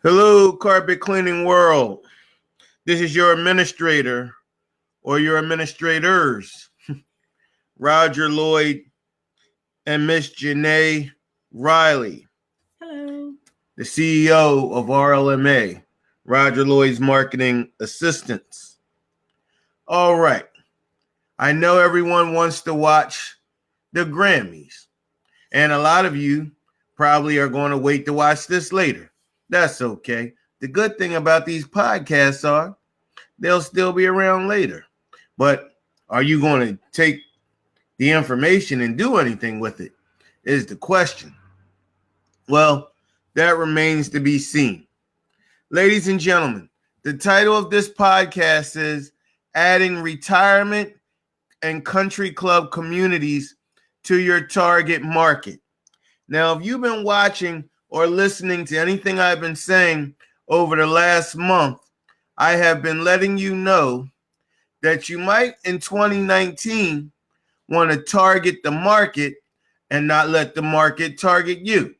Hello, carpet cleaning world. This is your administrator or your administrators, Roger, Lloyd, and Miss Jenee, Riley. Hello. The CEO of RLMA, Roger Lloyd's marketing assistants. All right. I know everyone wants to watch the Grammys, and a lot of you probably are going to wait to watch this later. That's okay. The good thing about these podcasts are they'll still be around later. But are you going to take the information and do anything with it is the question. Well, that remains to be seen. Ladies and gentlemen, the title of this podcast is Adding Retirement and Country Club Communities to Your Target Market. Now, if you've been watching or listening to anything I've been saying over the last month, I have been letting you know that you might in 2019 want to target the market and not let the market target you.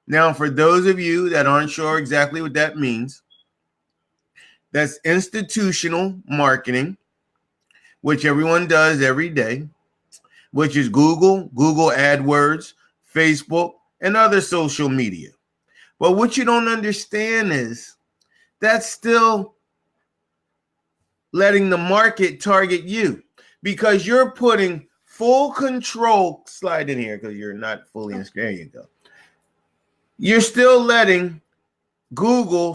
Now, for those of you that aren't sure exactly what that means, that's institutional marketing, which everyone does every day, which is Google AdWords, Facebook, and other social media. But what you don't understand is that's still letting the market target you because you're putting full control. Slide in here because you're not fully in. There you go. You're still letting Google,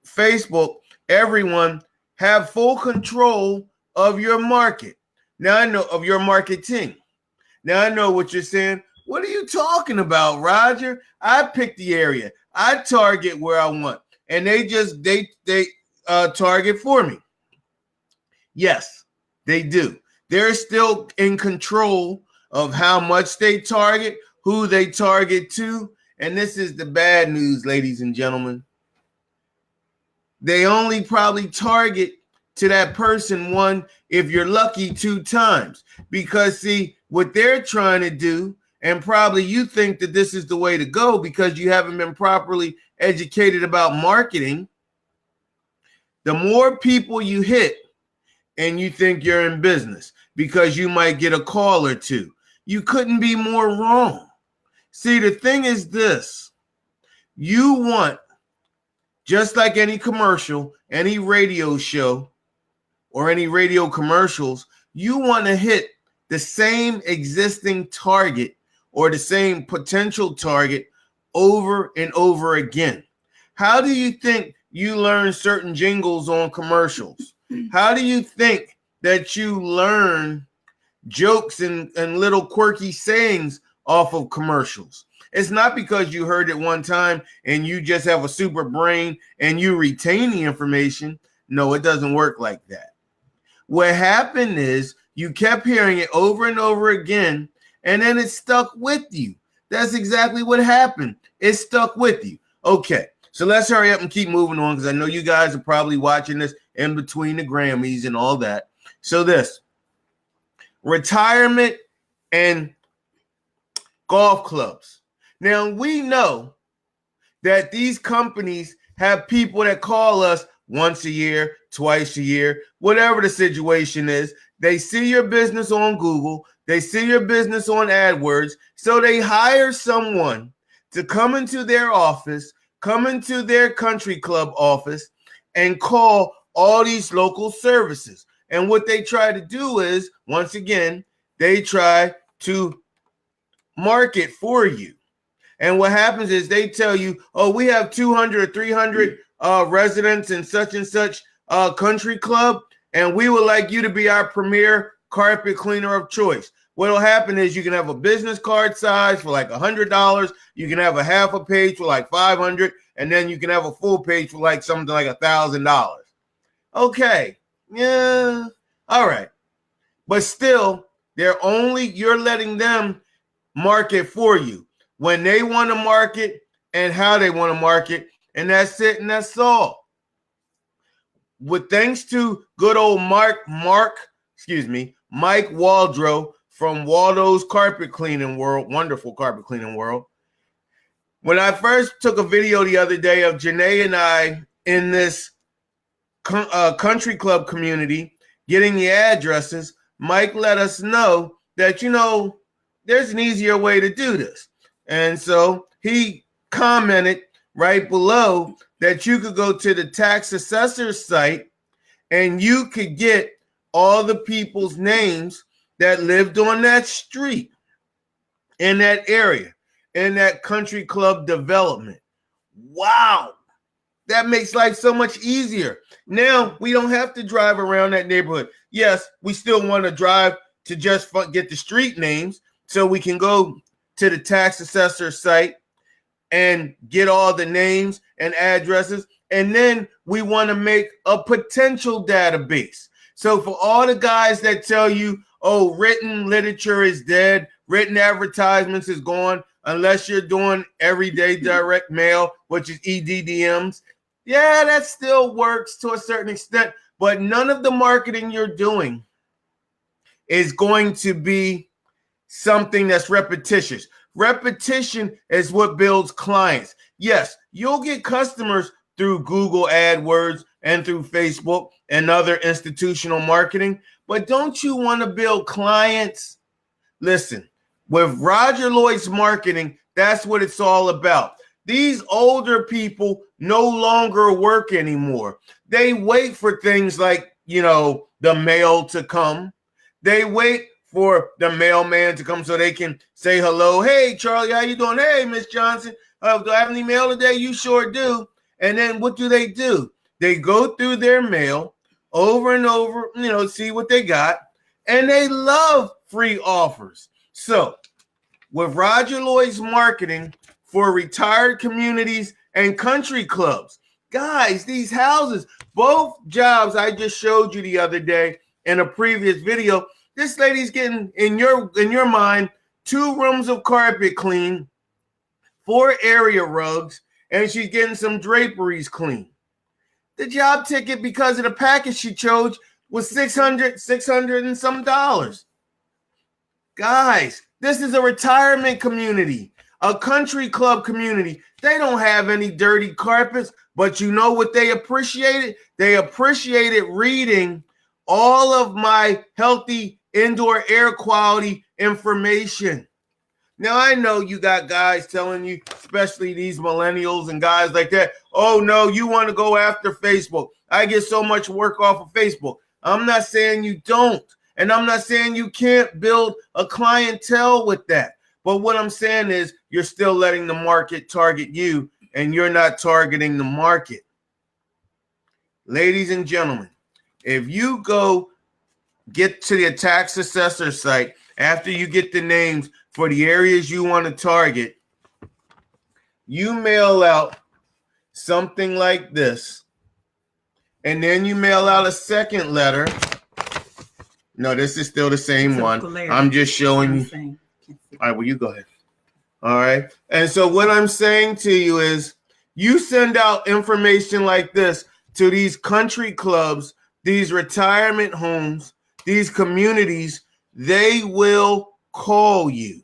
Facebook, everyone have full control of your market. Now I know of your marketing. Now I know what you're saying. What are you talking about, Roger? I pick the area. I target where I want. And they target for me. Yes, they do. They're still in control of how much they target, who they target to. And this is the bad news, ladies and gentlemen. They only probably target to that person one, if you're lucky, 2 times. Because see, what they're trying to do, and probably you think that this is the way to go because you haven't been properly educated about marketing. The more people you hit and you think you're in business because you might get a call or two. You couldn't be more wrong. See, the thing is this. You want, just like any commercial, any radio show, or any radio commercials, you want to hit the same existing target or the same potential target over and over again. How do you think you learn certain jingles on commercials? How do you think that you learn jokes and little quirky sayings off of commercials? It's not because you heard it one time and you just have a super brain and you retain the information. No, it doesn't work like that. What happened is you kept hearing it over and over again, and then it stuck with you. That's exactly what happened. It stuck with you. Okay, so let's hurry up and keep moving on because I know you guys are probably watching this in between the Grammys and all that. So this, retirement and golf clubs. Now, we know that these companies have people that call us once a year, twice a year, whatever the situation is. They see your business on Google. They see your business on AdWords. So they hire someone to come into their office, come into their country club office, and call all these local services. And what they try to do is, once again, they try to market for you. And what happens is they tell you, oh, we have 200 or 300 residents in such and such country club, and we would like you to be our premier carpet cleaner of choice. What'll happen is you can have a business card size for like $100. You can have a half a page for like $500, and then you can have a full page for like something like $1,000. Okay, yeah, all right, but still, you're letting them market for you when they want to market and how they want to market, and that's it, and that's all. With thanks to good old Mike Waldro from Waldo's Carpet Cleaning World, wonderful carpet cleaning world. When I first took a video the other day of Jenee and I in this country club community getting the addresses, Mike let us know that, there's an easier way to do this. And so he commented right below that you could go to the tax assessor's site and you could get all the people's names that lived on that street, in that area, in that country club development. Wow. That makes life so much easier. Now we don't have to drive around that neighborhood. Yes, we still want to drive to just get the street names so we can go to the tax assessor site and get all the names and addresses. And then we want to make a potential database. So for all the guys that tell you, oh, written literature is dead, written advertisements is gone, unless you're doing everyday direct mail, which is EDDMs. Yeah, that still works to a certain extent, but none of the marketing you're doing is going to be something that's repetitious. Repetition is what builds clients. Yes, you'll get customers through Google AdWords and through Facebook and other institutional marketing, but don't you want to build clients? Listen, with Roger Lloyd's marketing, that's what it's all about. These older people no longer work anymore. They wait for things like, the mail to come. They wait for the mailman to come so they can say hello. Hey, Charlie, how you doing? Hey, Miss Johnson. Do I have any mail today? You sure do. And then what do? They go through their mail over and over, see what they got. And they love free offers. So with Roger Lloyd's marketing for retired communities and country clubs, guys, these houses, both jobs I just showed you the other day in a previous video, this lady's getting, in your mind, 2 rooms of carpet clean, 4 area rugs, and she's getting some draperies clean. The job ticket, because of the package she chose, was $600 and some dollars. Guys, this is a retirement community, a country club community. They don't have any dirty carpets, but you know what they appreciated? They appreciated reading all of my healthy indoor air quality information. Now, I know you got guys telling you, especially these millennials and guys like that, oh, no, you want to go after Facebook. I get so much work off of Facebook. I'm not saying you don't. And I'm not saying you can't build a clientele with that. But what I'm saying is you're still letting the market target you, and you're not targeting the market. Ladies and gentlemen, if you go get to the tax assessor site after you get the names for the areas you want to target, you mail out something like this, and then you mail out a second letter. No, this is still the same one. I'm just showing you. All right, well, you go ahead. All right. And so what I'm saying to you is you send out information like this to these country clubs, these retirement homes, these communities, they will call you.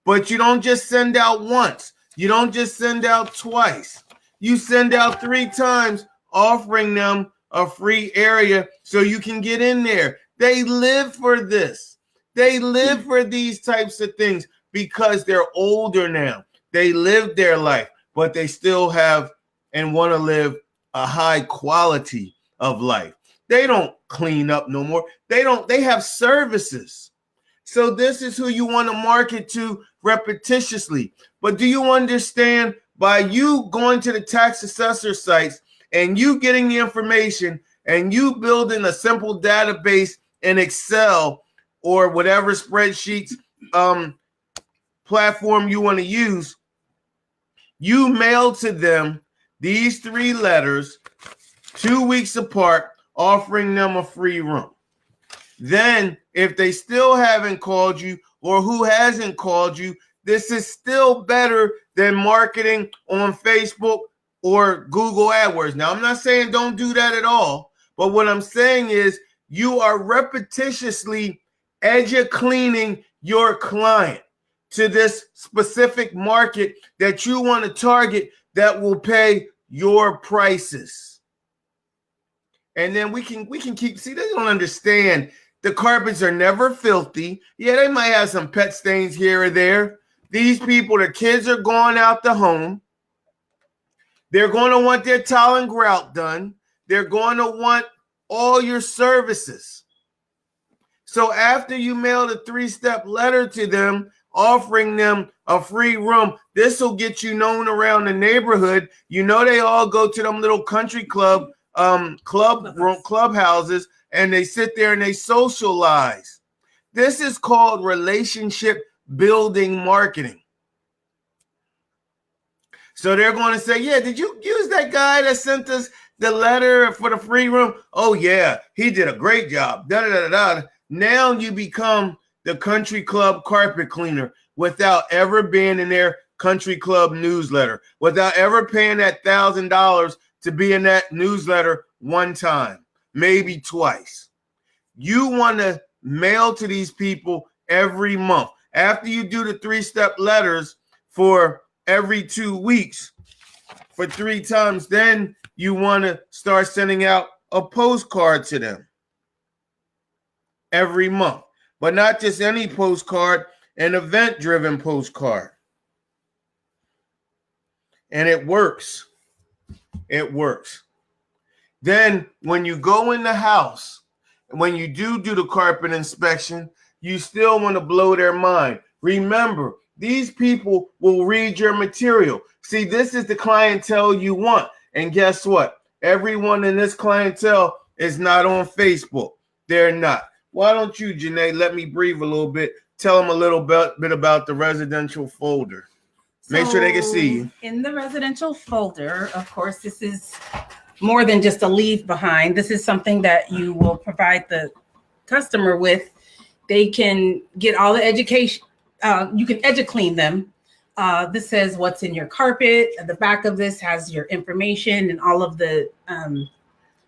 But you don't just send out once. You don't just send out twice. You send out 3 times, offering them a free area so you can get in there. They live for this. They live for these types of things because they're older now. They lived their life, but they still have and want to live a high quality of life. They don't clean up no more. They have services. So this is who you want to market to repetitiously. But do you understand, by you going to the tax assessor sites and you getting the information and you building a simple database in Excel or whatever spreadsheets platform you want to use, you mail to them these 3 letters 2 weeks apart, offering them a free room. Then if they still haven't called you, or who hasn't called you, this is still better than marketing on Facebook or Google AdWords. Now, I'm not saying don't do that at all, but what I'm saying is you are repetitiously cleaning your client to this specific market that you want to target that will pay your prices. And then we can keep, see, they don't understand. The carpets are never filthy. Yeah, they might have some pet stains here or there. These people, the kids are going out the home. They're going to want their tile and grout done. They're going to want all your services. So after you mail the 3-step letter to them, offering them a free room, this will get you known around the neighborhood. You know, they all go to them little country clubhouses, and they sit there and they socialize. This is called relationship building marketing. So they're going to say, yeah, did you use that guy that sent us the letter for the free room? Oh, yeah, he did a great job. Da, da, da, da. Now you become the country club carpet cleaner without ever being in their country club newsletter, without ever paying that $1,000 to be in that newsletter one time, maybe twice. You want to mail to these people every month. After you do the 3-step letters for every 2 weeks for 3 times, then you want to start sending out a postcard to them every month. But not just any postcard, an event-driven postcard. And it works. It works. Then when you go in the house, when you do the carpet inspection, you still want to blow their mind. Remember, these people will read your material. See, this is the clientele you want. And guess what? Everyone in this clientele is not on Facebook. They're not. Why don't you, Jenee, let me breathe a little bit. Tell them a little bit about the residential folder. Make sure they can see you. In the residential folder, of course, this is more than just a leave behind. This is something that you will provide the customer with. They can get all the education. You can EduClean them. This says what's in your carpet. At the back of this has your information and all of the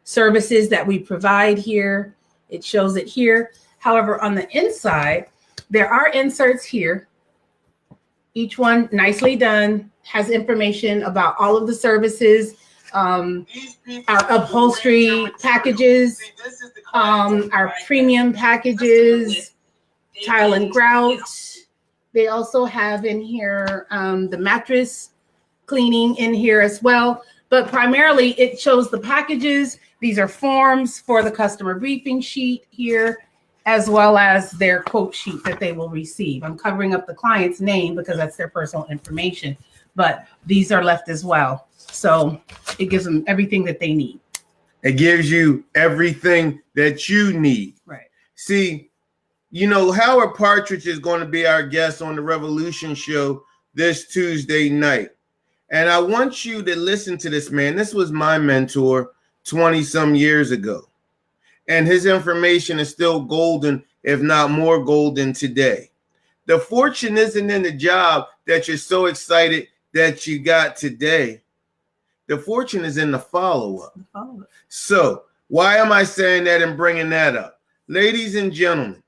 services that we provide here. It shows it here. However, on the inside, there are inserts here. Each one nicely done, has information about all of the services, our upholstery packages, our premium packages, tile and grout. They also have in here the mattress cleaning in here as well. But primarily it shows the packages. These are forms for the customer briefing sheet here, as well as their quote sheet that they will receive. I'm covering up the client's name because that's their personal information, but these are left as well. So it gives them everything that they need. It gives you everything that you need. Right. See, you know, Howard Partridge is going to be our guest on the Revolution Show this Tuesday night. And I want you to listen to this man. This was my mentor 20-some years ago. And his information is still golden, if not more golden today. The fortune isn't in the job that you're so excited that you got today. The fortune is in the follow-up. So why am I saying that and bringing that up? Ladies and gentlemen,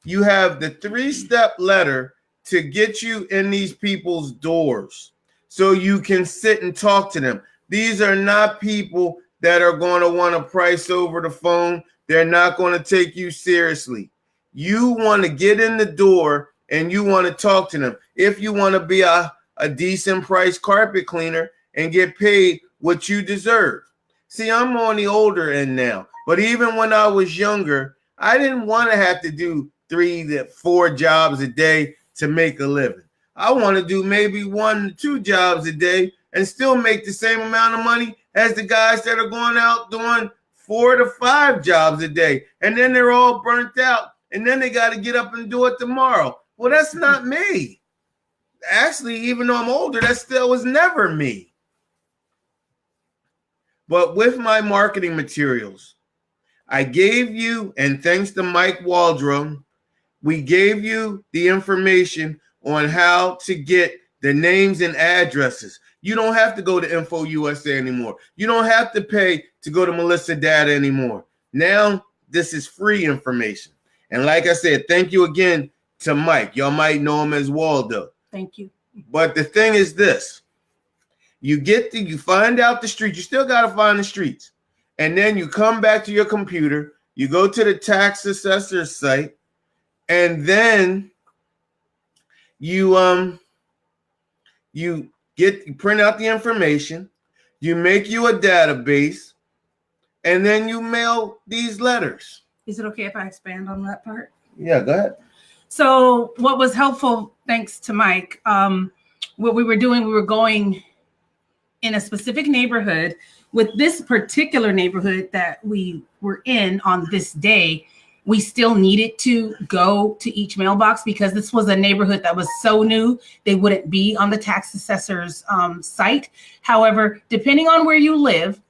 you have the 3-step letter to get you in these people's doors so you can sit and talk to them. These are not people that are going to want to price over the phone. They're not going to take you seriously. You want to get in the door and you want to talk to them. If you want to be a decent price carpet cleaner and get paid what you deserve. See, I'm on the older end now, but even when I was younger, I didn't want to have to do 3 to 4 jobs a day to make a living. I want to do maybe 1 to 2 jobs a day and still make the same amount of money as the guys that are going out doing 4 to 5 jobs a day. And then they're all burnt out. And then they got to get up and do it tomorrow. Well, that's not me. Actually, even though I'm older, that still was never me. But with my marketing materials, I gave you, and thanks to Mike Waldron, we gave you the information on how to get the names and addresses. You don't have to go to Info USA anymore. You don't have to pay to go to Melissa Data anymore. Now, this is free information. And like I said, thank you again to Mike. Y'all might know him as Waldo. Thank you. But the thing is this. You find out the streets. You still got to find the streets. And then you come back to your computer. You go to the tax assessor's site. And then you print out the information. You make you a database. And then you mail these letters. Is it okay if I expand on that part? Yeah, go ahead. So what was helpful, thanks to Mike, what we were doing, we were going in a specific neighborhood. With this particular neighborhood that we were in on this day, we still needed to go to each mailbox because this was a neighborhood that was so new, they wouldn't be on the tax assessor's site. However, depending on where you live,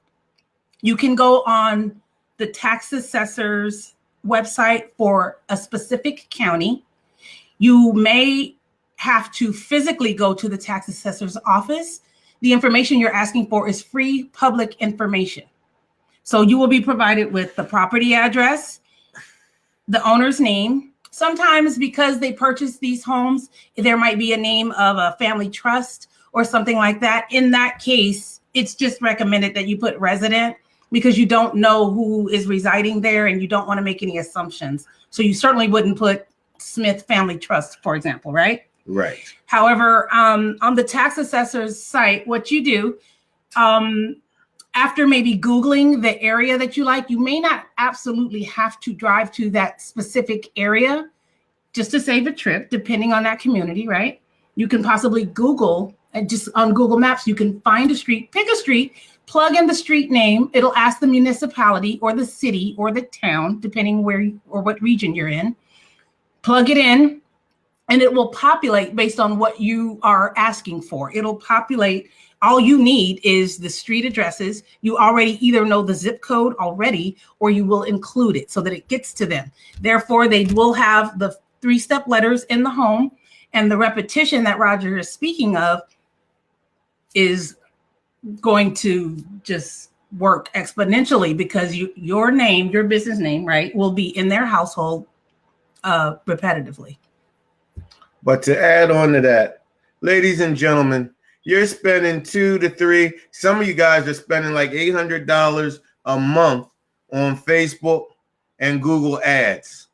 you can go on the tax assessor's website for a specific county. You may have to physically go to the tax assessor's office. The information you're asking for is free public information. So you will be provided with the property address, the owner's name. Sometimes because they purchased these homes, there might be a name of a family trust or something like that. In that case, it's just recommended that you put resident because you don't know who is residing there and you don't want to make any assumptions. So you certainly wouldn't put Smith Family Trust, for example, right? Right. However, on the tax assessor's site, what you do, after maybe Googling the area that you like, you may not absolutely have to drive to that specific area just to save a trip, depending on that community, right? You can possibly Google, and just on Google Maps, you can find a street, pick a street, plug in the street name. It'll ask the municipality or the city or the town, depending where or what region you're in. Plug it in, and it will populate based on what you are asking for. It'll populate. All you need is the street addresses. You already either know the zip code already, or you will include it so that it gets to them. Therefore, they will have the 3-step letters in the home, and the repetition that Roger is speaking of is going to just work exponentially because your name, your business name, right, will be in their household repetitively. But to add on to that, ladies and gentlemen, you're spending $2 to $3. Some of you guys are spending like $800 a month on Facebook and Google ads.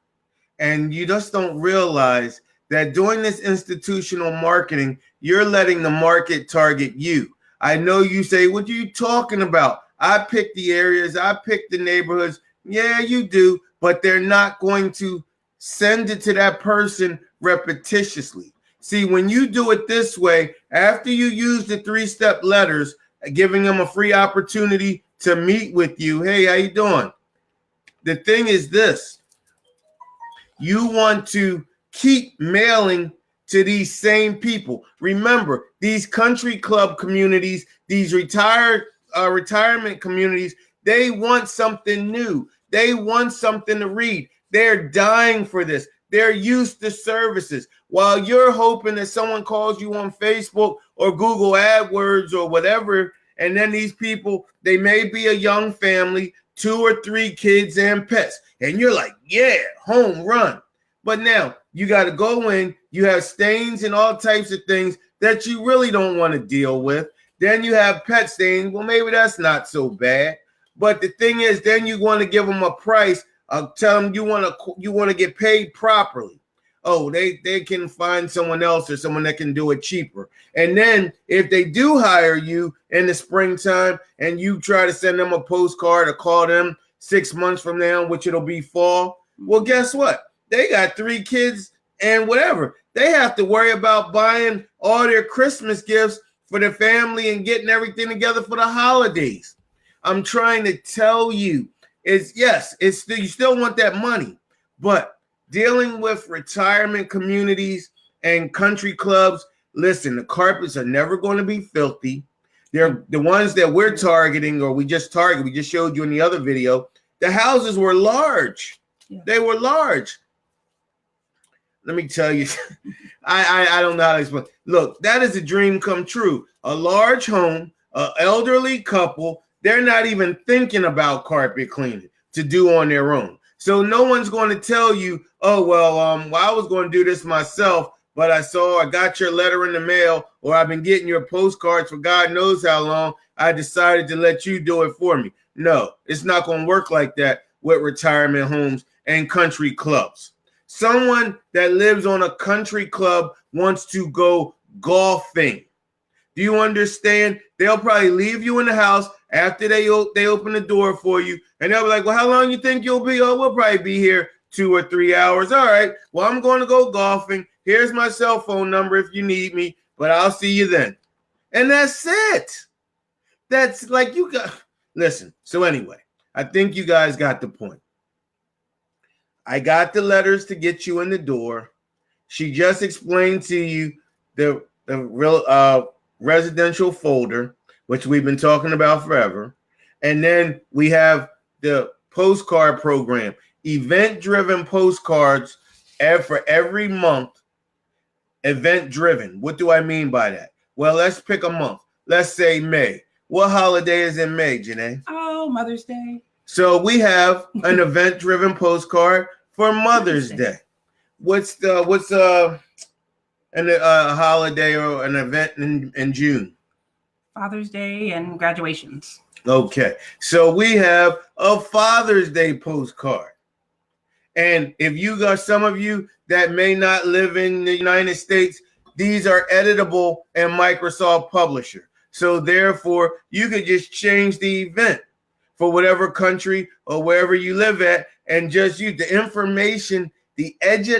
And you just don't realize that doing this institutional marketing, you're letting the market target you. I know you say, what are you talking about? I pick the areas, I pick the neighborhoods. Yeah, you do, but they're not going to send it to that person repetitiously. See, when you do it this way, after you use the 3-step letters, giving them a free opportunity to meet with you. Hey, how you doing? The thing is this. You want to keep mailing to these same people. Remember, these country club communities, these retirement communities, they want something new. They want something to read. They're dying for this. They're used to services. While you're hoping that someone calls you on Facebook or Google AdWords or whatever, and then these people, they may be a young family, 2 or 3 kids and pets. And you're like, yeah, home run. But now you got to go in, you have stains and all types of things that you really don't want to deal with. Then you have pet stains. Well, maybe that's not so bad. But the thing is, then you want to give them a price. Tell them you want to get paid properly. Oh, they can find someone else or someone that can do it cheaper. And then if they do hire you in the springtime and you try to send them a postcard or call them 6 months from now, which it'll be fall, well, guess what? They got 3 kids and whatever. They have to worry about buying all their Christmas gifts for their family and getting everything together for the holidays. I'm trying to tell you, you still want that money, but dealing with retirement communities and country clubs, listen, the carpets are never going to be filthy. They're the ones that we're targeting, or we just showed you in the other video. The houses were large. Yeah. They were large. Let me tell you, I don't know how to explain. Look, that is a dream come true. A large home, an elderly couple, they're not even thinking about carpet cleaning to do on their own. So no one's going to tell you, oh, well, I was going to do this myself, but I got your letter in the mail, or I've been getting your postcards for God knows how long. I decided to let you do it for me. No, it's not going to work like that with retirement homes and country clubs. Someone that lives on a country club wants to go golfing. Do you understand? They'll probably leave you in the house after they open the door for you, and they'll be like, well, how long you think you'll be? Oh, we'll probably be here 2 or 3 hours. All right, well, I'm going to go golfing. Here's my cell phone number if you need me, but I'll see you then. And that's it. That's like you got, listen. So anyway, I think you guys got the point. I got the letters to get you in the door. She just explained to you the real residential folder, which we've been talking about forever. And then we have the postcard program, event-driven postcards for every month, event-driven. What do I mean by that? Well, let's pick a month. Let's say May. What holiday is in May, Jenee? Oh, Mother's Day. So we have an event-driven postcard for Mother's Day. What's a holiday or an event in June? Father's Day and graduations. Okay, so we have a Father's Day postcard. And if you got some of you that may not live in the United States, these are editable in Microsoft Publisher. So therefore, you could just change the event for whatever country or wherever you live at and just use the information. The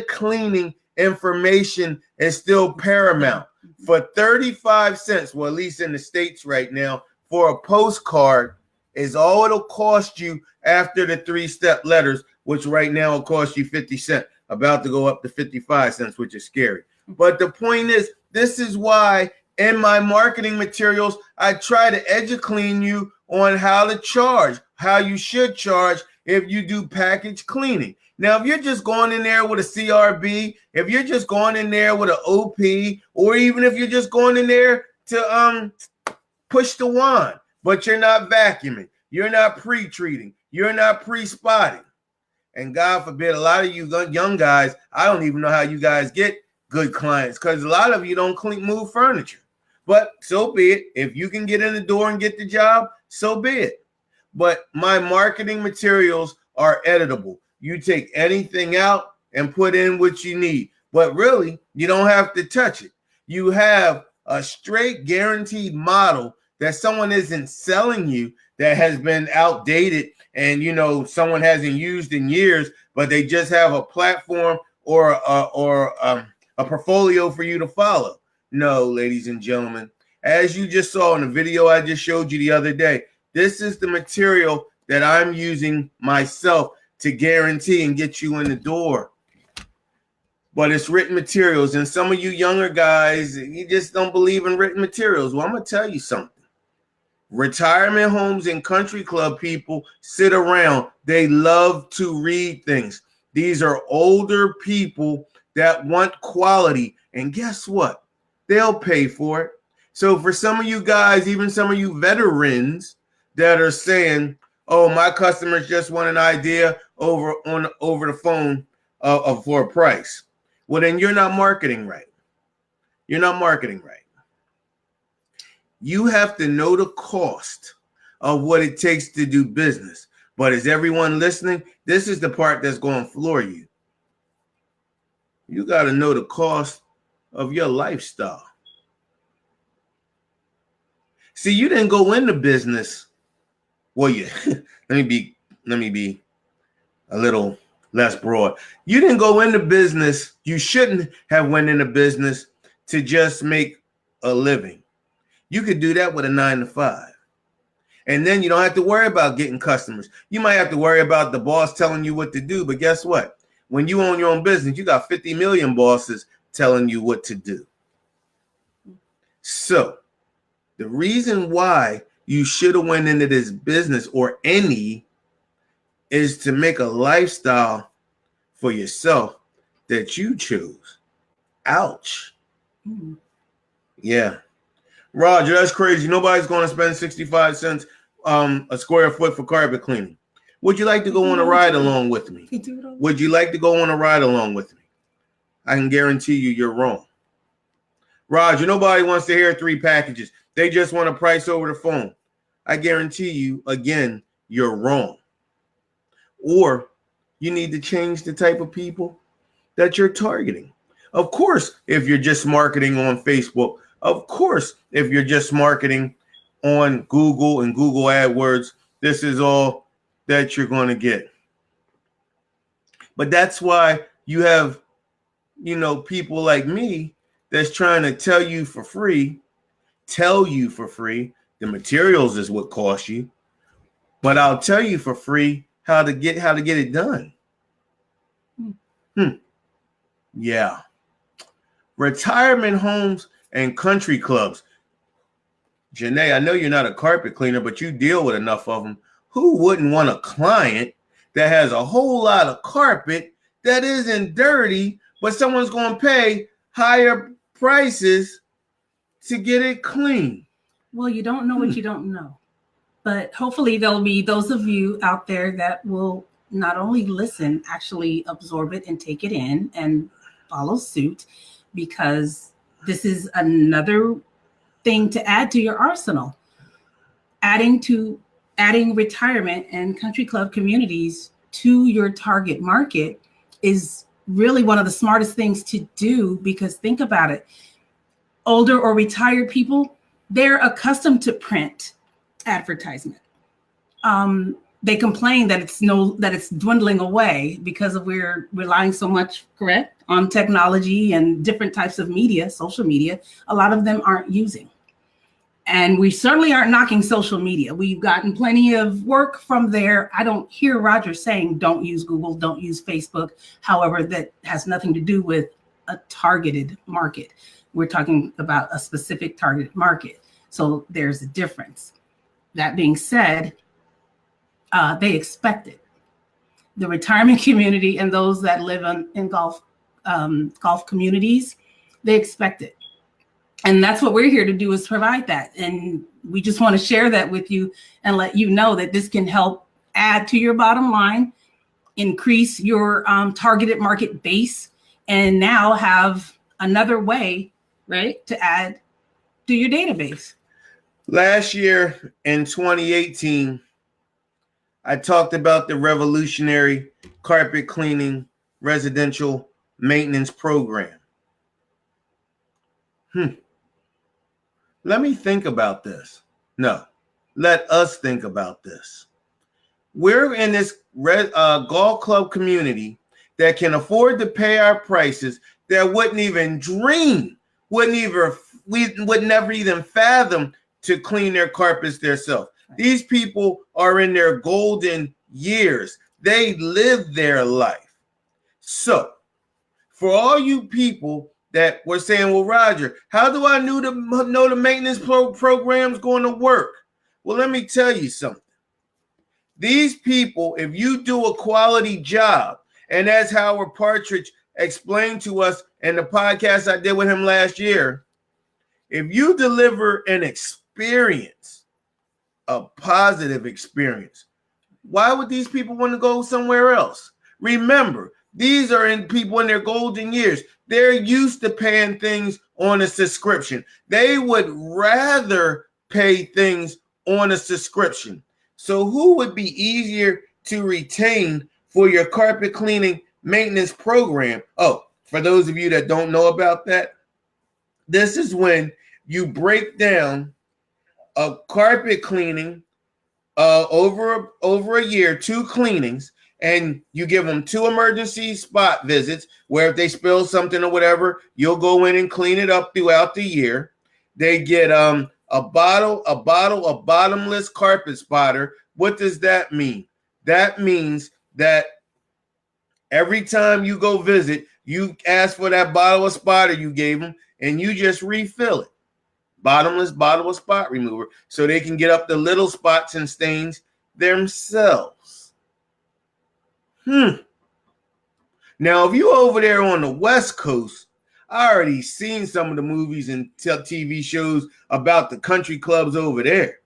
cleaning information is still paramount. For 35 cents, well, at least in the States right now, for a postcard is all it'll cost you after the 3-step letters, which right now will cost you 50 cents, about to go up to 55 cents, which is scary. But the point is, this is why in my marketing materials, I try to educate you on how to charge, how you should charge if you do package cleaning. Now, if you're just going in there with a CRB, if you're just going in there with an OP, or even if you're just going in there to push the wand, but you're not vacuuming, you're not pre-treating, you're not pre-spotting. And God forbid, a lot of you young guys, I don't even know how you guys get good clients because a lot of you don't move furniture. But so be it. If you can get in the door and get the job, so be it. But my marketing materials are editable. You take anything out and put in what you need. But really, you don't have to touch it. You have a straight guaranteed model that someone isn't selling you that has been outdated and, you know, someone hasn't used in years, but they just have a platform or a portfolio for you to follow. No, ladies and gentlemen, as you just saw in the video I just showed you the other day, this is the material that I'm using myself to guarantee and get you in the door. But it's written materials, and some of you younger guys, you just don't believe in written materials. Well, I'm going to tell you something. Retirement homes and country club people sit around. They love to read things. These are older people that want quality, and guess what? They'll pay for it. So for some of you guys, even some of you veterans that are saying, oh, my customers just want an idea over the phone for a price. Well, then you're not marketing right. You're not marketing right. You have to know the cost of what it takes to do business. But is everyone listening? This is the part that's going to floor you. You got to know the cost of your lifestyle. See, you didn't go into business. Well, yeah, let me be a little less broad. You didn't go into business. You shouldn't have went into business to just make a living. You could do that with a 9-to-5. And then you don't have to worry about getting customers. You might have to worry about the boss telling you what to do. But guess what? When you own your own business, you got 50 million bosses telling you what to do. So the reason why you should have went into this business or any is to make a lifestyle for yourself that you choose. Ouch. Mm-hmm. Yeah. Roger, that's crazy. Nobody's going to spend 65 cents a square foot for carpet cleaning. Would you like to go on a ride along with me? Would you like to go on a ride along with me? I can guarantee you're wrong. Roger, nobody wants to hear 3 packages. They just want a price over the phone. I guarantee you, again, you're wrong. Or you need to change the type of people that you're targeting. Of course, if you're just marketing on Facebook, of course, if you're just marketing on Google and Google AdWords, this is all that you're going to get. But that's why you have, people like me that's trying to tell you for free. The materials is what costs you, but I'll tell you for free how to get it done. Yeah. Retirement homes and country clubs. Jenee, I know you're not a carpet cleaner, but you deal with enough of them. Who wouldn't want a client that has a whole lot of carpet that isn't dirty, but someone's going to pay higher prices to get it clean? Well, you don't know what you don't know. But hopefully there'll be those of you out there that will not only listen, actually absorb it and take it in and follow suit, because this is another thing to add to your arsenal. Adding retirement and country club communities to your target market is really one of the smartest things to do, because think about it. Older or retired people, they're accustomed to print advertisement. They complain that it's dwindling away because we're relying so much, correct, on technology and different types of media, social media. A lot of them aren't using. And we certainly aren't knocking social media. We've gotten plenty of work from there. I don't hear Roger saying don't use Google, don't use Facebook. However, that has nothing to do with a targeted market. We're talking about a specific targeted market. So there's a difference. That being said, they expect it. The retirement community and those that live in golf communities, they expect it. And that's what we're here to do, is provide that. And we just want to share that with you and let you know that this can help add to your bottom line, increase your targeted market base, and now have another way, right, to add to your database. Last year in 2018, I talked about the revolutionary carpet cleaning residential maintenance program. Let me think about this. No, let us think about this. We're in this golf club community that can afford to pay our prices that wouldn't even dream, would never even fathom to clean their carpets themselves. These people are in their golden years. They live their life. So for all you people that were saying, well, Roger, how do I know the maintenance program's going to work? Well, let me tell you something. These people, if you do a quality job, and as Howard Partridge explained to us in the podcast I did with him last year, if you deliver an experience, a positive experience, why would these people want to go somewhere else? Remember, these are people in their golden years. They're used to paying things on a subscription. They would rather pay things on a subscription. So who would be easier to retain for your carpet cleaning maintenance program? Oh, for those of you that don't know about that, this is when you break down a carpet cleaning over a year, 2 cleanings, and you give them 2 emergency spot visits where if they spill something or whatever, you'll go in and clean it up throughout the year. They get a bottle of bottomless carpet spotter. What does that mean? That means that every time you go visit, you ask for that bottle of spotter you gave them, and you just refill it. Bottomless bottle of spot remover, so they can get up the little spots and stains themselves. Now, if you over there on the West Coast, I already seen some of the movies and TV shows about the country clubs over there.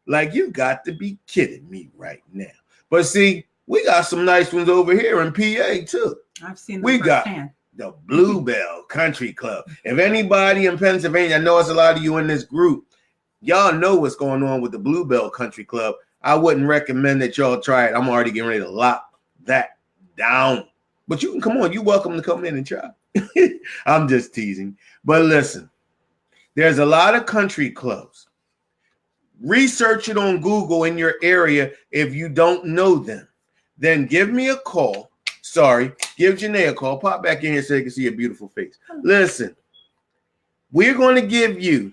Like, you got to be kidding me right now. But see, we got some nice ones over here in PA too. I've seen them we firsthand. Got the Bluebell Country Club. If anybody in Pennsylvania, I know it's a lot of you in this group, y'all know what's going on with the Bluebell Country Club. I wouldn't recommend that y'all try it. I'm already getting ready to lock that down. But you can come on. You're welcome to come in and try. I'm just teasing. But listen, there's a lot of country clubs. Research it on Google in your area if you don't know them. Then give me a call. Give Jenee a call. Pop back in here so you can see your beautiful face. Listen, we're going to give you,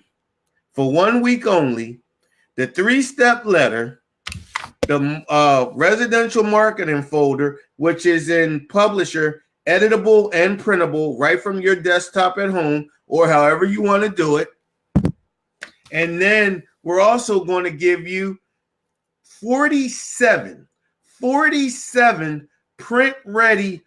for 1 week only, the 3-step letter, the residential marketing folder, which is in Publisher, editable and printable right from your desktop at home or however you want to do it. And then we're also going to give you 47 print-ready,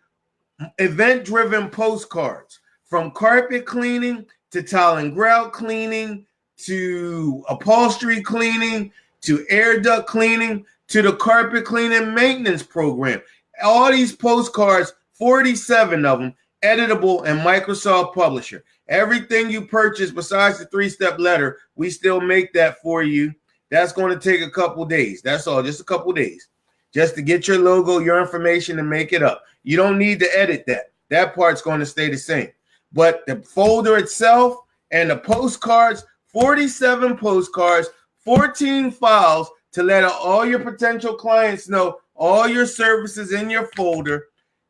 event-driven postcards, from carpet cleaning to tile and grout cleaning to upholstery cleaning to air duct cleaning to the carpet cleaning maintenance program. All these postcards, 47 of them, editable and Microsoft Publisher. Everything you purchase besides the 3-step letter, we still make that for you. That's going to take a couple days. That's all, just a couple days. Just to get your logo, your information, and make it up. You don't need to edit that. That part's going to stay the same. But the folder itself and the postcards, 47 postcards, 14 files to let all your potential clients know all your services in your folder.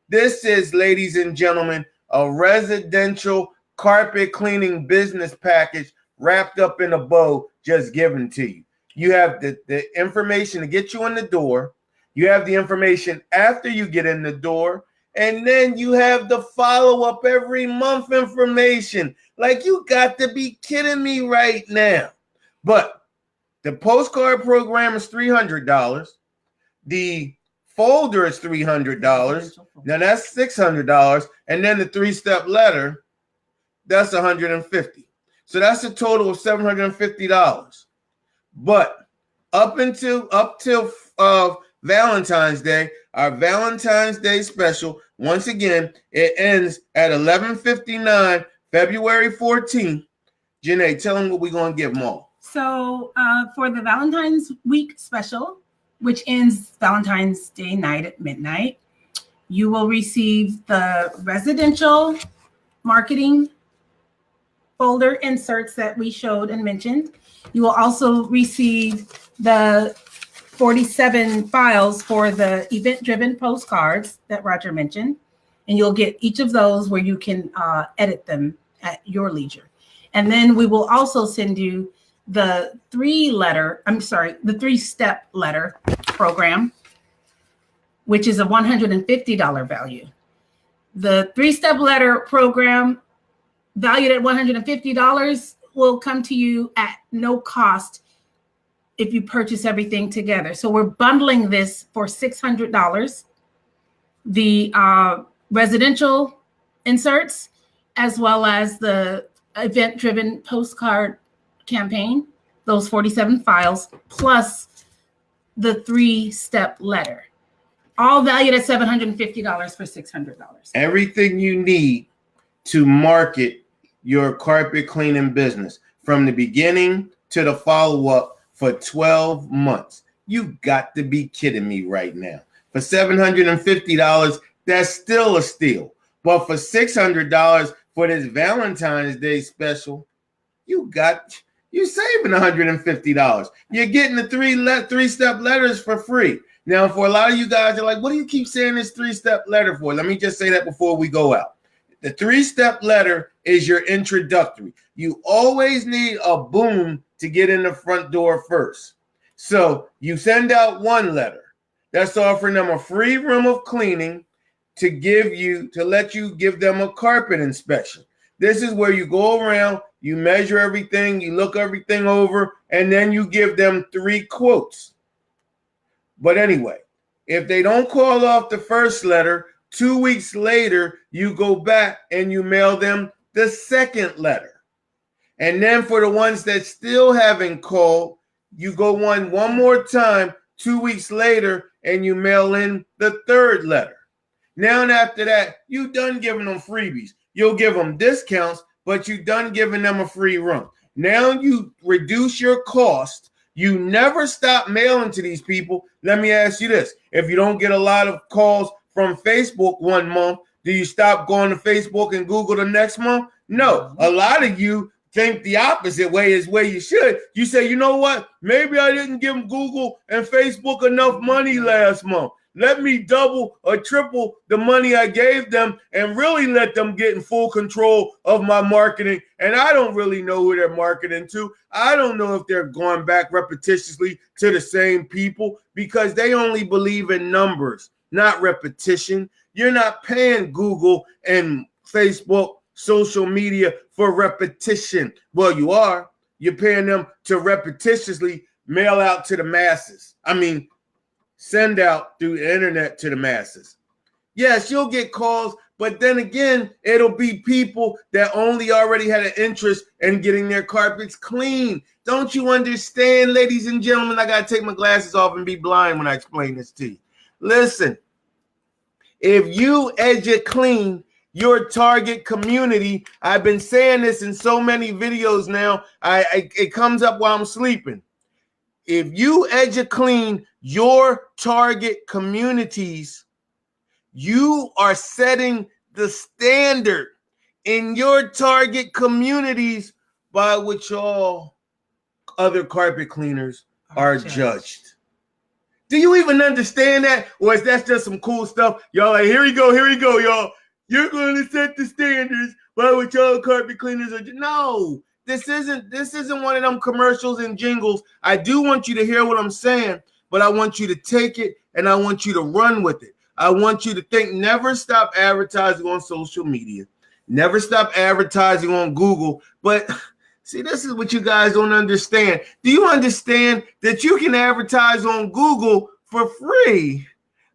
This is, ladies and gentlemen, a residential carpet cleaning business package wrapped up in a bow, just given to you. You have the information to get you in the door. You have the information after you get in the door. And then you have the follow-up every month information. Like, you got to be kidding me right now. But the postcard program is $300. The folder is $300. Now that's $600. And then the 3-step letter, that's $150. So that's a total of $750. But up till Valentine's Day, our Valentine's Day special, once again, it ends at 11:59, February 14th. Jenee, tell them what we're going to give them all. So for the Valentine's Week special, which ends Valentine's Day night at midnight, you will receive the residential marketing folder inserts that we showed and mentioned. You will also receive the 47 files for the event-driven postcards that Roger mentioned, and you'll get each of those where you can edit them at your leisure. And then we will also send you the 3-step letter program, which is a $150 value. The 3-step letter program, valued at $150, will come to you at no cost if you purchase everything together. So we're bundling this for $600. The residential inserts, as well as the event-driven postcard campaign, those 47 files, plus the 3-step letter, all valued at $750 for $600. Everything you need to market your carpet cleaning business from the beginning to the follow-up for 12 months. You got to be kidding me right now. For $750, that's still a steal. But for $600 for this Valentine's Day special, you're saving $150. You're getting the 3-step letters for free. Now, for a lot of you guys are like, what do you keep saying this 3-step letter for? Let me just say that before we go out. The 3-step letter is your introductory. You always need a boom to get in the front door first. So you send out one letter that's offering them a free room of cleaning to let you give them a carpet inspection. This is where you go around, you measure everything, you look everything over, and then you give them 3 quotes. But anyway, if they don't call off the first letter, 2 weeks later, you go back and you mail them the second letter. And then for the ones that still haven't called, you go one more time 2 weeks later and you mail in the third letter. Now and after that, you done giving them freebies. You'll give them discounts, but you done giving them a free run. Now you reduce your cost. You never stop mailing to these people. Let me ask you this. If you don't get a lot of calls from Facebook one month, do you stop going to Facebook and Google the next month? No. A lot of you think the opposite way is where you should. You say, you know what? Maybe I didn't give Google and Facebook enough money last month. Let me double or triple the money I gave them and really let them get in full control of my marketing. And I don't really know who they're marketing to. I don't know if they're going back repetitiously to the same people because they only believe in numbers, not repetition. You're not paying Google and Facebook, social media for repetition. Well, you are. You're paying them to repetitiously mail out to the masses. Send out through the internet to the masses. Yes, you'll get calls, but then again, it'll be people that only already had an interest in getting their carpets clean. Don't you understand, ladies and gentlemen? I got to take my glasses off and be blind when I explain this to you. Listen, if you clean your target community, I've been saying this in so many videos now, it comes up while I'm sleeping. If you clean your target communities, you are setting the standard in your target communities by which all other carpet cleaners are judged. Do you even understand that? Or is that just some cool stuff? Y'all like, here we go, y'all. You're going to set the standards by which all carpet cleaners are. No. This isn't one of them commercials and jingles. I do want you to hear what I'm saying, but I want you to take it and I want you to run with it. I want you to think, never stop advertising on social media. Never stop advertising on Google. But see, this is what you guys don't understand. Do you understand that you can advertise on Google for free?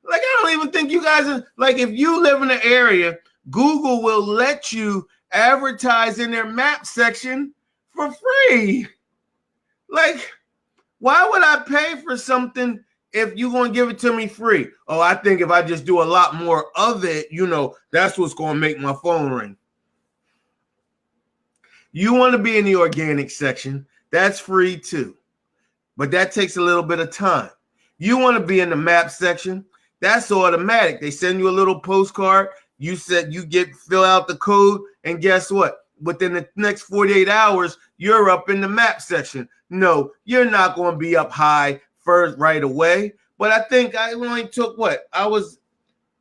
Like, I don't even think you guys are, like, if you live in an area, Google will let you advertise in their map section for free. Like, why would I pay for something if you're going to give it to me free? Oh, I think if I just do a lot more of it, that's what's going to make my phone ring. You want to be in the organic section. That's free too. But that takes a little bit of time. You want to be in the map section. That's automatic. They send you a little postcard. You said you fill out the code, and guess what? Within the next 48 hours, you're up in the map section. No, you're not going to be up high first right away. But I think I only took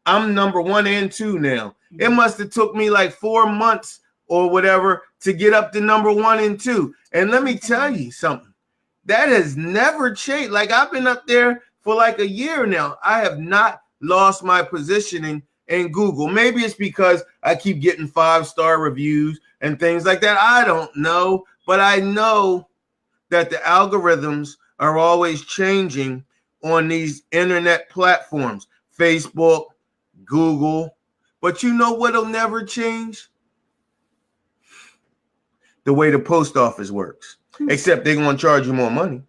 I'm number 1 and 2 now. It must have took me like 4 months or whatever to get up to number 1 and 2. And let me tell you something. That has never changed. Like, I've been up there for like a year now. I have not lost my positioning in Google. Maybe it's because I keep getting 5-star reviews and things like that. I don't know, but I know that the algorithms are always changing on these internet platforms, Facebook, Google. But you know what'll never change? The way the post office works, except they're going to charge you more money.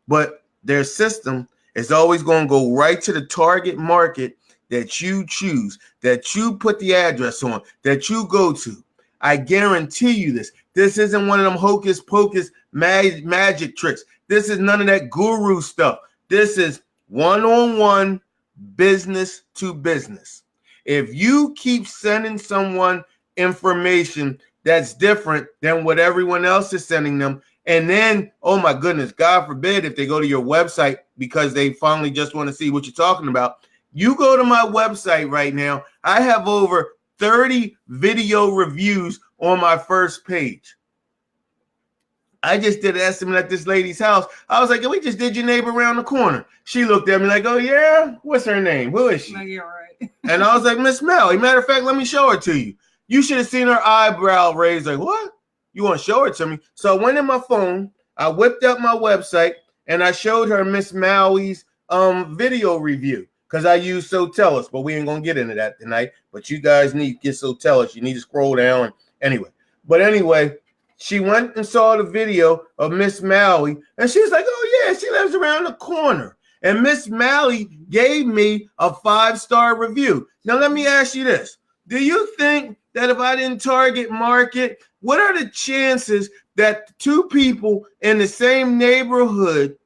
But their system is always going to go right to the target market that you choose, that you put the address on, that you go to. I guarantee you this. This isn't one of them hocus pocus magic tricks. This is none of that guru stuff. This is one-on-one, business to business. If you keep sending someone information that's different than what everyone else is sending them, and then, oh my goodness, God forbid if they go to your website because they finally just want to see what you're talking about. You go to my website right now. I have over 30 video reviews on my first page. I just did an estimate at this lady's house. I was like, we just did your neighbor around the corner. She looked at me like, oh yeah? What's her name? Who is she? Yeah, right. And I was like, Miss Melly. Matter of fact, let me show her to you. You should have seen her eyebrow raised like, what? You want to show it to me? So I went in my phone, I whipped up my website, and I showed her Miss Maui's video review because I use Sotellus, but we ain't going to get into that tonight. But you guys need to get Sotellus. You need to scroll down. Anyway, she went and saw the video of Miss Maui, and she was like, oh, yeah, she lives around the corner. And Miss Malley gave me a 5-star review. Now, let me ask you this. Do you think that if I didn't target market, what are the chances that 2 people in the same neighborhood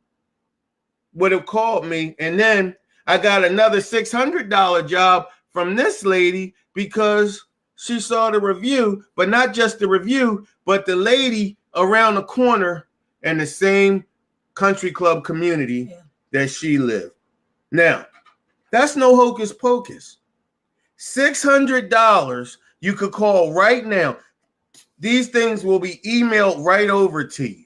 would have called me? And then I got another $600 job from this lady because she saw the review, but not just the review, but the lady around the corner in the same country club community that she lived. Now, that's no hocus pocus. $600 you could call right now. These things will be emailed right over to you.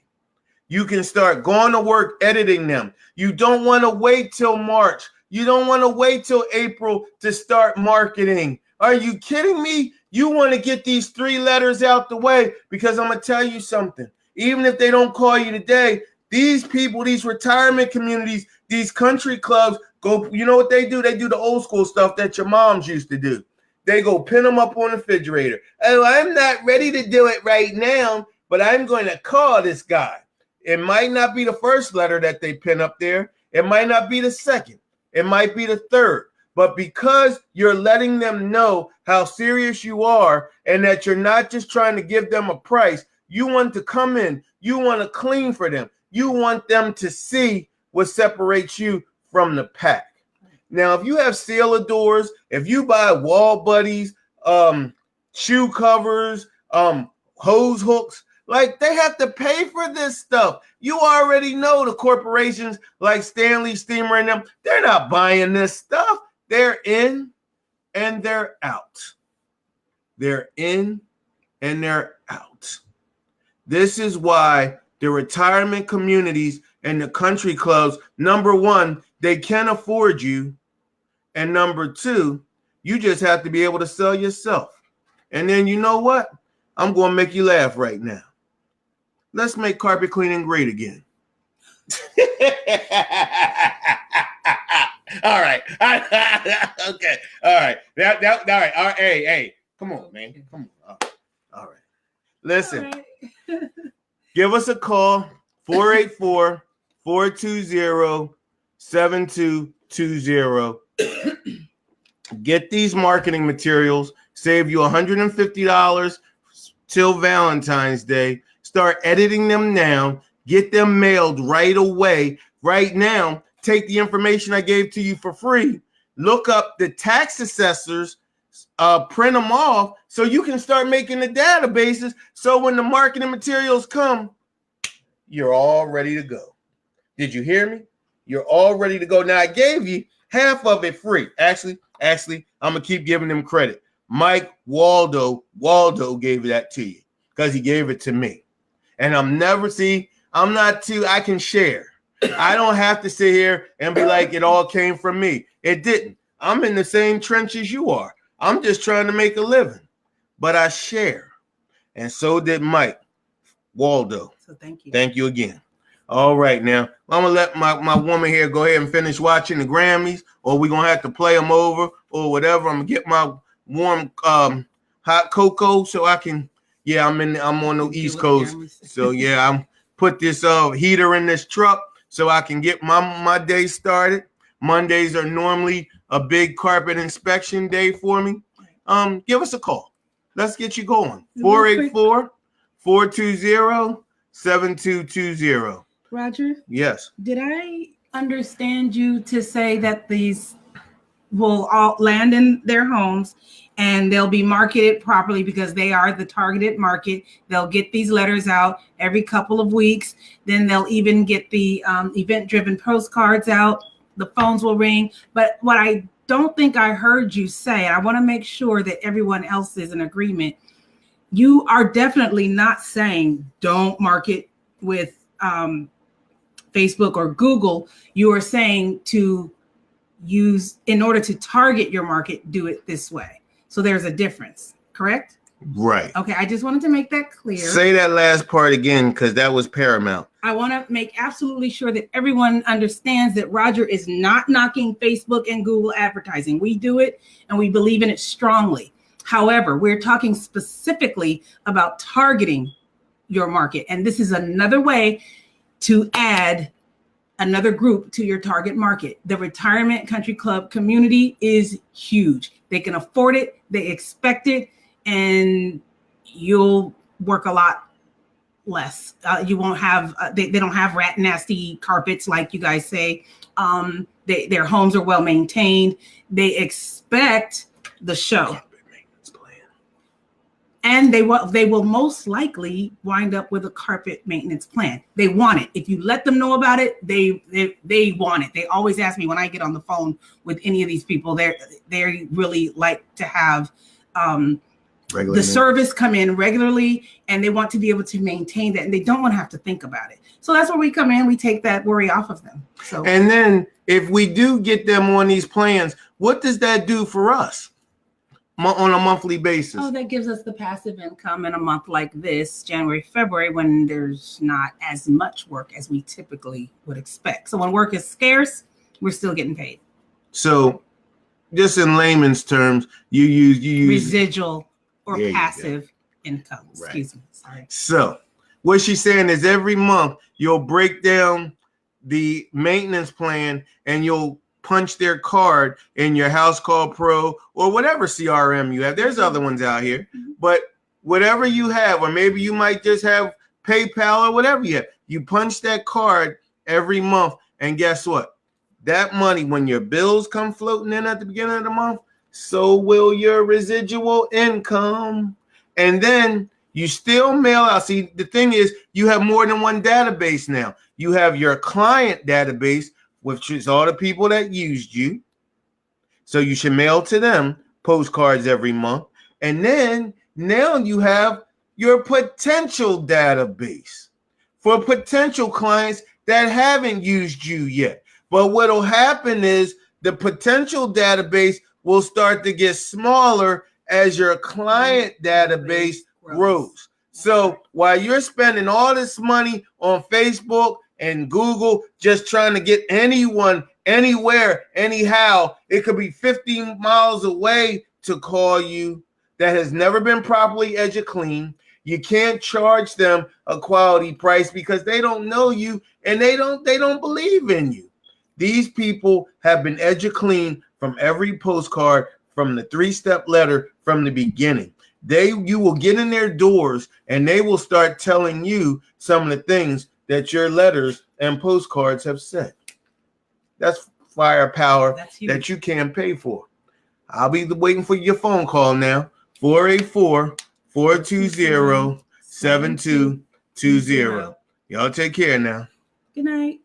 You can start going to work editing them. You don't want to wait till March. You don't want to wait till April to start marketing. Are you kidding me? You want to get these 3 letters out the way, because I'm going to tell you something. Even if they don't call you today, these people, these retirement communities, these country clubs, go, you know what they do? They do the old school stuff that your moms used to do. They go pin them up on the refrigerator. Oh, I'm not ready to do it right now, but I'm going to call this guy. It might not be the first letter that they pin up there. It might not be the second. It might be the third. But because you're letting them know how serious you are and that you're not just trying to give them a price, you want to come in, you want to clean for them. You want them to see what separates you from the pack. Now, if you have sealer doors, if you buy wall buddies, shoe covers, hose hooks, like, they have to pay for this stuff. You already know the corporations like Stanley Steamer and them, they're not buying this stuff. They're in and they're out. They're in and they're out. This is why the retirement communities and the country clubs, number one, they can afford you. And number two, you just have to be able to sell yourself. And then, you know what? I'm going to make you laugh right now. Let's make carpet cleaning great again. All right. Okay. All right. All right. All right. Hey. Come on, man. Come on. All right. Listen. All right. Give us a call. 484-420-7220. Get these marketing materials. Save you $150 till Valentine's Day. Start editing them now. Get them mailed right away. Right now, take the information I gave to you for free. Look up the tax assessors, print them off so you can start making the databases. So when the marketing materials come, you're all ready to go. Did you hear me? You're all ready to go. Now, I gave you half of it free. Actually, I'm going to keep giving them credit. Mike Waldo gave that to you because he gave it to me. And I can share. I don't have to sit here and be like, it all came from me. It didn't. I'm in the same trench as you are. I'm just trying to make a living. But I share. And so did Mike Waldo. So thank you. Thank you again. All right, now, I'm going to let my woman here go ahead and finish watching the Grammys, or we're going to have to play them over or whatever. I'm going to get my warm hot cocoa so I can, I'm on the East Coast. So, I'm put this heater in this truck so I can get my day started. Mondays are normally a big carpet inspection day for me. Give us a call. Let's get you going. 484-420-7220. Roger? Yes. Did I understand you to say that these will all land in their homes and they'll be marketed properly because they are the targeted market? They'll get these letters out every couple of weeks. Then they'll even get the event-driven postcards out. The phones will ring. But what I don't think I heard you say, and I want to make sure that everyone else is in agreement, you are definitely not saying don't market with Facebook or Google. You are saying to use, in order to target your market, do it this way. So there's a difference, correct? Right. Okay, I just wanted to make that clear. Say that last part again, because that was paramount. I want to make absolutely sure that everyone understands that Roger is not knocking Facebook and Google advertising. We do it and we believe in it strongly. However, we're talking specifically about targeting your market. And this is another way to add another group to your target market. The retirement country club community is huge. They can afford it, they expect it, and you'll work a lot less. You won't have, they don't have rat nasty carpets like you guys say. Their homes are well maintained. They expect the show. And they will most likely wind up with a carpet maintenance plan. They want it. If you let them know about it, they want it. They always ask me when I get on the phone with any of these people. They really like to have the service come in regularly, and they want to be able to maintain that, and they don't want to have to think about it. So that's where we come in. We take that worry off of them. So, and then if we do get them on these plans, what does that do for us? On a monthly basis? Oh, that gives us the passive income in a month like this, January, February, when there's not as much work as we typically would expect. So when work is scarce, we're still getting paid. So just in layman's terms, you use residual or passive income. Right. Excuse me. Sorry. So what she's saying is every month you'll break down the maintenance plan and you'll punch their card in your House Call Pro or whatever CRM you have. There's other ones out here, but whatever you have, or maybe you might just have PayPal or whatever you have, you punch that card every month. And guess what? That money, when your bills come floating in at the beginning of the month, so will your residual income. And then you still mail out. See, the thing is, you have more than one database now. You have your client database, which is all the people that used you. So you should mail to them postcards every month. And then now you have your potential database for potential clients that haven't used you yet. But what'll happen is the potential database will start to get smaller as your client database grows. So while you're spending all this money on Facebook and Google just trying to get anyone, anywhere, anyhow, it could be 15 miles away to call you that has never been properly EduClean. You can't charge them a quality price because they don't know you and they don't believe in you. These people have been EduClean from every postcard, from the 3-step letter from the beginning. You will get in their doors and they will start telling you some of the things that your letters and postcards have said. That's firepower that you can't pay for. I'll be waiting for your phone call now. 484-420-7220. Y'all take care now. Good night.